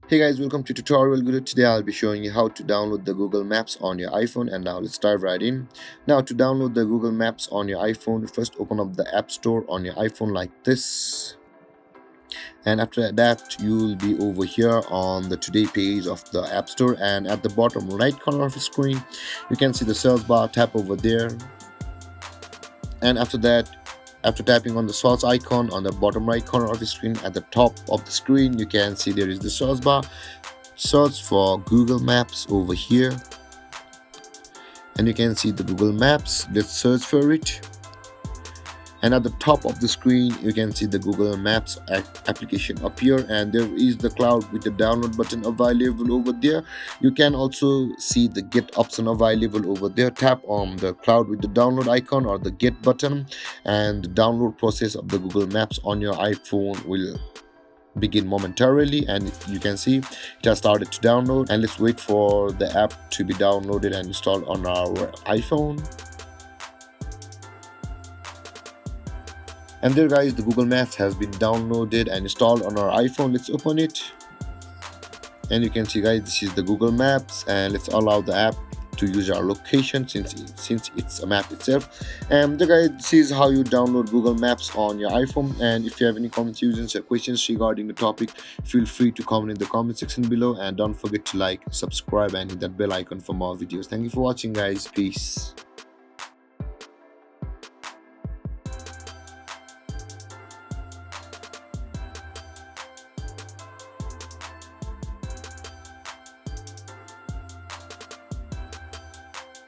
Hey guys, welcome to tutorial video. Today I'll be showing you how to download the Google Maps on your iPhone, and now let's dive right in. Now to download the Google Maps on your iPhone, first open up the App Store on your iPhone like this. And after that, you'll be over here on the today page of the App Store, and at the bottom right corner of the screen, you can see the search bar. Tap over there, and after that, after tapping on the search icon on the bottom right corner of the screen, at the top of the screen you can see there is the search bar. Search for Google Maps over here, and you can see the Google Maps. Let's search for it, and at the top of the screen you can see the Google Maps application appear, and there is the cloud with the download button available over there. You can also see the get option available over there. Tap on the cloud with the download icon or the get button, and the download process of the Google Maps on your iPhone will begin momentarily, and you can see it has started to download. And let's wait for the app to be downloaded and installed on our iPhone. And there guys, the Google Maps has been downloaded and installed on our iPhone. Let's open it, and you can see guys, this is the Google Maps, and let's allow the app to use our location since it's a map itself. And the guys, this is how you download Google Maps on your iPhone. And if you have any confusions or questions regarding the topic, feel free to comment in the comment section below, and don't forget to like, subscribe, and hit that bell icon for more videos. Thank you for watching guys. Peace.